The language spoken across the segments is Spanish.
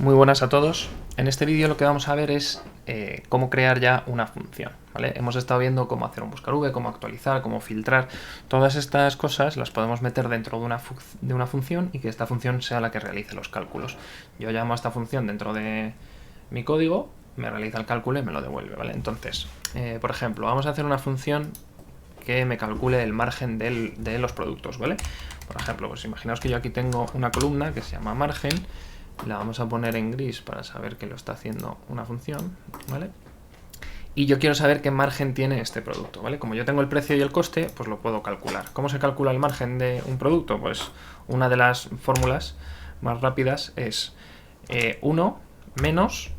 Muy buenas a todos. En este vídeo lo que vamos a ver es cómo crear ya una función, ¿vale? Hemos estado viendo cómo hacer un buscar V, cómo actualizar, cómo filtrar. Todas estas cosas las podemos meter dentro de una función y que esta función sea la que realice los cálculos. Yo llamo a esta función dentro de mi código, me realiza el cálculo y me lo devuelve, ¿vale? Entonces, por ejemplo, vamos a hacer una función que me calcule el margen de los productos, ¿vale? Por ejemplo, pues imaginaos que yo aquí tengo una columna que se llama margen. La vamos a poner en gris para saber que lo está haciendo una función, ¿vale? Y yo quiero saber qué margen tiene este producto, ¿vale? Como yo tengo el precio y el coste, pues lo puedo calcular. ¿Cómo se calcula el margen de un producto? Pues una de las fórmulas más rápidas es 1 menos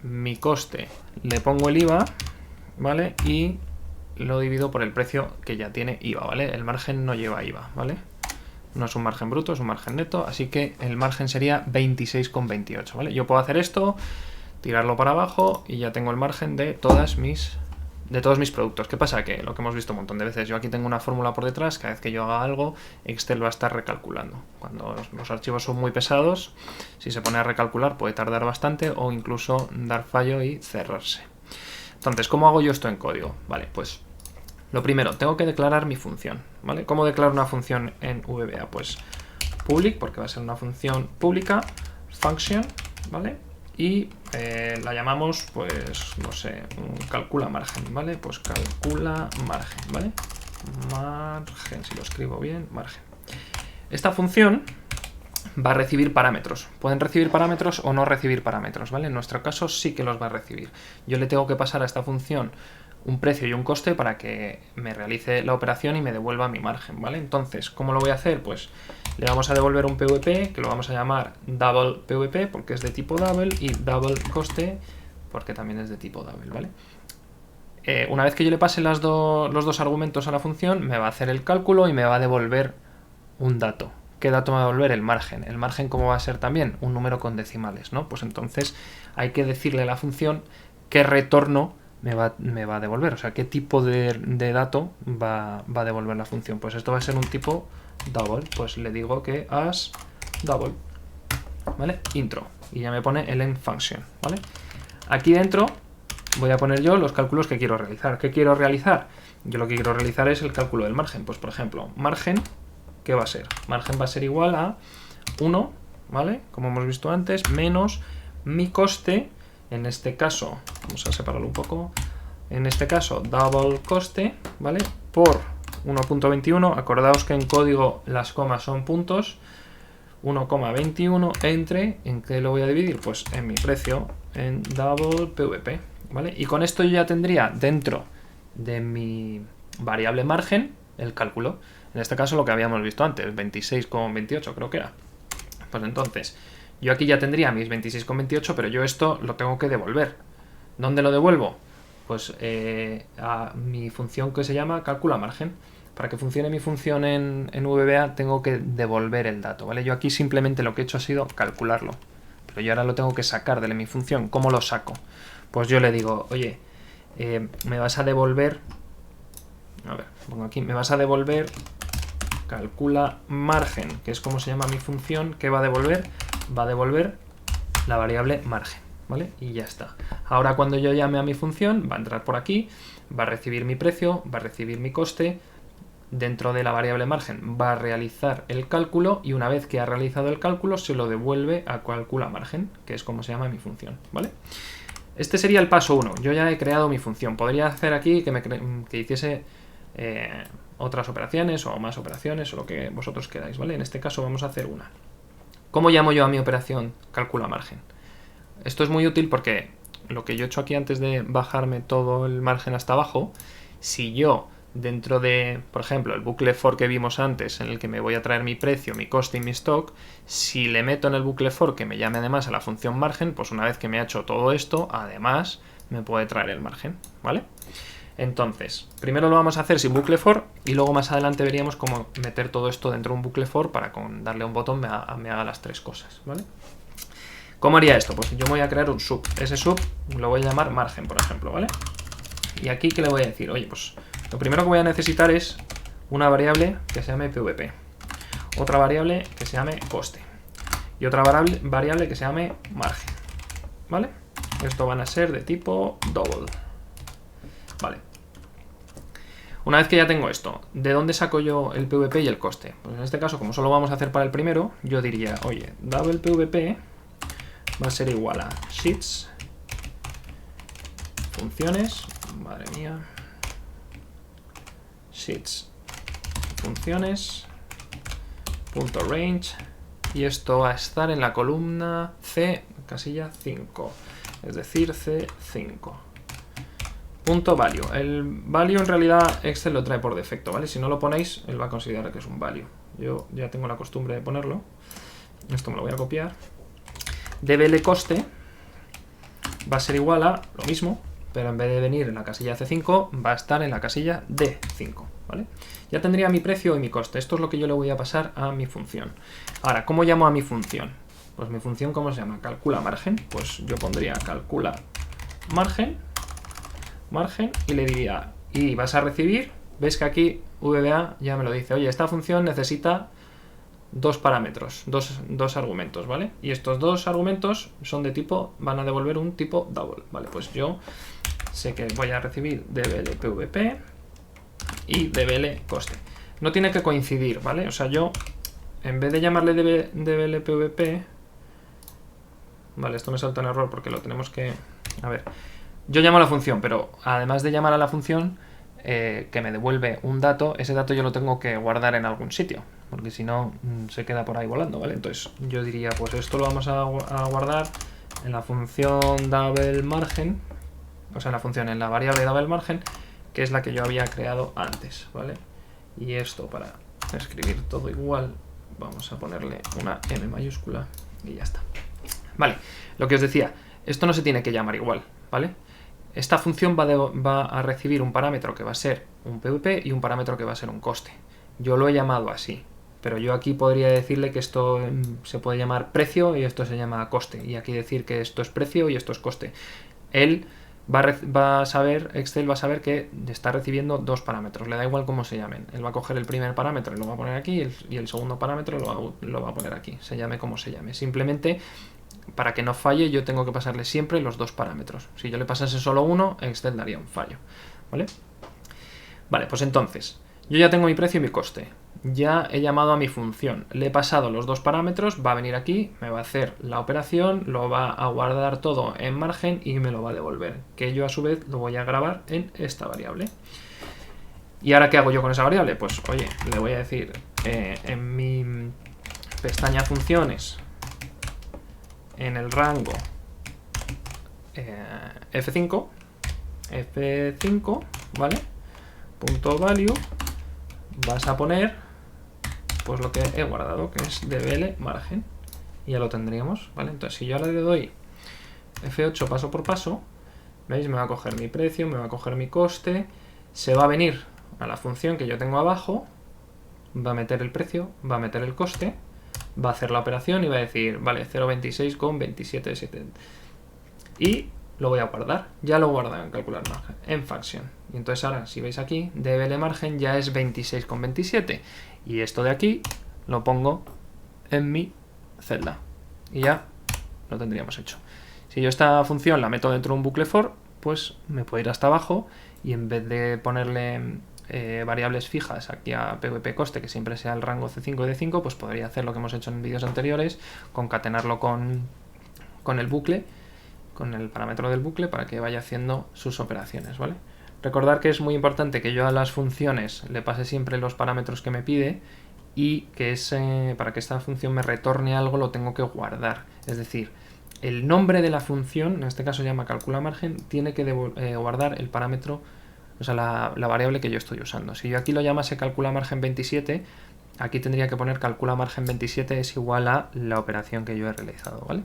mi coste. Le pongo el IVA, ¿vale? Y lo divido por el precio que ya tiene IVA, ¿vale? El margen no lleva IVA, ¿vale? No es un margen bruto, es un margen neto, así que el margen sería 26,28, ¿vale? Yo puedo hacer esto, tirarlo para abajo y ya tengo el margen de todos mis productos. ¿Qué pasa? Que lo que hemos visto un montón de veces, yo aquí tengo una fórmula por detrás, cada vez que yo haga algo, Excel va a estar recalculando. Cuando los archivos son muy pesados, si se pone a recalcular puede tardar bastante o incluso dar fallo y cerrarse. Entonces, ¿cómo hago yo esto en código? Vale, pues lo primero, tengo que declarar mi función, ¿vale? ¿Cómo declaro una función en VBA? Pues public, porque va a ser una función pública, function, ¿vale? Y la llamamos, pues, no sé, calcula margen, ¿vale? Pues calcula margen, ¿vale? Margen, si lo escribo bien, margen. Esta función va a recibir parámetros. Pueden recibir parámetros o no recibir parámetros, ¿vale? En nuestro caso sí que los va a recibir. Yo le tengo que pasar a esta función un precio y un coste para que me realice la operación y me devuelva mi margen, ¿vale? Entonces, ¿cómo lo voy a hacer? Pues le vamos a devolver un PVP, que lo vamos a llamar double PVP, porque es de tipo double, y double coste, porque también es de tipo double, ¿vale? Una vez que yo le pase los dos argumentos a la función, me va a hacer el cálculo y me va a devolver un dato. ¿Qué dato me va a devolver? El margen. El margen, ¿cómo va a ser también? Un número con decimales, ¿no? Pues entonces hay que decirle a la función qué retorno me va a devolver, o sea, qué tipo de dato va a devolver la función. Pues esto va a ser un tipo double, pues le digo que as double, ¿vale? Intro, y ya me pone el end function, ¿vale? Aquí dentro voy a poner yo los cálculos que quiero realizar. ¿Qué quiero realizar? Yo lo que quiero realizar es el cálculo del margen. Pues por ejemplo, margen, ¿qué va a ser? Margen va a ser igual a 1, ¿vale? Como hemos visto antes, menos mi coste. En este caso, vamos a separarlo un poco, en este caso double coste, ¿vale? Por 1.21, acordaos que en código las comas son puntos, 1,21 entre, ¿en qué lo voy a dividir? Pues en mi precio, en double PVP, ¿vale? Y con esto yo ya tendría dentro de mi variable margen el cálculo. En este caso lo que habíamos visto antes, 26,28 creo que era. Pues entonces, yo aquí ya tendría mis 26,28, pero yo esto lo tengo que devolver. ¿Dónde lo devuelvo? Pues a mi función que se llama calcula margen. Para que funcione mi función en VBA tengo que devolver el dato, ¿vale? Yo aquí simplemente lo que he hecho ha sido calcularlo. Pero yo ahora lo tengo que sacar de mi función. ¿Cómo lo saco? Pues yo le digo, oye, me vas a devolver... A ver, pongo aquí, me vas a devolver... calcula margen, que es como se llama mi función. ¿Qué va a devolver? Va a devolver la variable margen, ¿vale? Y ya está. Ahora cuando yo llame a mi función, va a entrar por aquí, va a recibir mi precio, va a recibir mi coste, dentro de la variable margen va a realizar el cálculo y una vez que ha realizado el cálculo se lo devuelve a calcula margen, que es como se llama mi función, ¿vale? Este sería el paso 1. Yo ya he creado mi función. Podría hacer aquí que hiciese otras operaciones o más operaciones o lo que vosotros queráis, ¿vale? En este caso vamos a hacer una. ¿Cómo llamo yo a mi operación calcula margen? Esto es muy útil porque lo que yo he hecho aquí antes de bajarme todo el margen hasta abajo, si yo dentro de, por ejemplo, el bucle for que vimos antes, en el que me voy a traer mi precio, mi coste y mi stock, si le meto en el bucle for que me llame además a la función margen, pues una vez que me ha hecho todo esto, además me puede traer el margen, ¿vale? Entonces, primero lo vamos a hacer sin bucle for y luego más adelante veríamos cómo meter todo esto dentro de un bucle for para con darle a un botón me haga las tres cosas, ¿vale? ¿Cómo haría esto? Pues yo me voy a crear un sub. Ese sub lo voy a llamar margen, por ejemplo, ¿vale? Y aquí, ¿qué le voy a decir? Oye, pues lo primero que voy a necesitar es una variable que se llame PVP. Otra variable que se llame coste. y otra variable que se llame margen, ¿vale? Esto van a ser de tipo double, ¿vale? Una vez que ya tengo esto, ¿de dónde saco yo el PVP y el coste? Pues en este caso, como solo vamos a hacer para el primero, yo diría, oye, double PVP va a ser igual a sheets, funciones, madre mía, sheets, funciones, punto range, y esto va a estar en la columna C, casilla 5, es decir, C5. Punto value. El value en realidad Excel lo trae por defecto, ¿vale? Si no lo ponéis, él va a considerar que es un value. Yo ya tengo la costumbre de ponerlo. Esto me lo voy a copiar. DBL coste va a ser igual a lo mismo, pero en vez de venir en la casilla C5, va a estar en la casilla D5, ¿vale? Ya tendría mi precio y mi coste. Esto es lo que yo le voy a pasar a mi función. Ahora, ¿cómo llamo a mi función? Pues mi función, ¿cómo se llama? Calcula margen. Pues yo pondría calcula margen y le diría, y vas a recibir, ves que aquí VBA ya me lo dice, oye, esta función necesita dos parámetros, dos argumentos, ¿vale? Y estos dos argumentos son de tipo, van a devolver un tipo double, ¿vale? Pues yo sé que voy a recibir dbl pvp y dbl coste. No tiene que coincidir, ¿vale? O sea, yo, en vez de llamarle dbl pvp, vale, esto me salta un error porque lo tenemos que, a ver, yo llamo a la función, pero además de llamar a la función que me devuelve un dato, ese dato yo lo tengo que guardar en algún sitio, porque si no se queda por ahí volando, ¿vale? Entonces yo diría, pues esto lo vamos a guardar en la función double margen, o sea, en la variable double margen, que es la que yo había creado antes, ¿vale? Y esto, para escribir todo igual, vamos a ponerle una M mayúscula y ya está. Vale, lo que os decía, esto no se tiene que llamar igual, ¿vale? Esta función va a recibir un parámetro que va a ser un PVP y un parámetro que va a ser un coste. Yo lo he llamado así, pero yo aquí podría decirle que esto se puede llamar precio y esto se llama coste. Y aquí decir que esto es precio y esto es coste. Él va a saber, Excel va a saber que está recibiendo dos parámetros. Le da igual cómo se llamen. Él va a coger el primer parámetro y lo va a poner aquí y el segundo parámetro lo va a poner aquí. Se llame como se llame. Simplemente, para que no falle, yo tengo que pasarle siempre los dos parámetros. Si yo le pasase solo uno, Excel daría un fallo, ¿vale? Vale, pues entonces, yo ya tengo mi precio y mi coste. Ya he llamado a mi función. Le he pasado los dos parámetros, va a venir aquí, me va a hacer la operación, lo va a guardar todo en margen y me lo va a devolver. Que yo a su vez lo voy a grabar en esta variable. ¿Y ahora qué hago yo con esa variable? Pues, oye, le voy a decir en mi pestaña funciones, en el rango F5, ¿vale? Punto value, vas a poner pues lo que he guardado, que es dbl margen, y ya lo tendríamos, ¿vale? Entonces, si yo ahora le doy F8 paso por paso, ¿veis? Me va a coger mi precio, me va a coger mi coste, se va a venir a la función que yo tengo abajo, va a meter el precio, va a meter el coste, va a hacer la operación y va a decir, vale, 0,26 con 27,7. Y lo voy a guardar. Ya lo he guardado en calcular margen, en function. Y entonces ahora, si veis aquí, dbl margen ya es 26,27. Y esto de aquí lo pongo en mi celda. Y ya lo tendríamos hecho. Si yo esta función la meto dentro de un bucle for, pues me puedo ir hasta abajo y en vez de ponerle variables fijas aquí a PVP coste, que siempre sea el rango C5 y D5, pues podría hacer lo que hemos hecho en vídeos anteriores, concatenarlo con el bucle, con el parámetro del bucle, para que vaya haciendo sus operaciones, ¿vale? Recordar que es muy importante que yo a las funciones le pase siempre los parámetros que me pide y que para que esta función me retorne algo lo tengo que guardar. Es decir, el nombre de la función, en este caso se llama calcula margen, tiene que guardar el parámetro, o sea, la variable que yo estoy usando. Si yo aquí lo llamase calcula margen 27, aquí tendría que poner calcula margen 27 es igual a la operación que yo he realizado, ¿vale?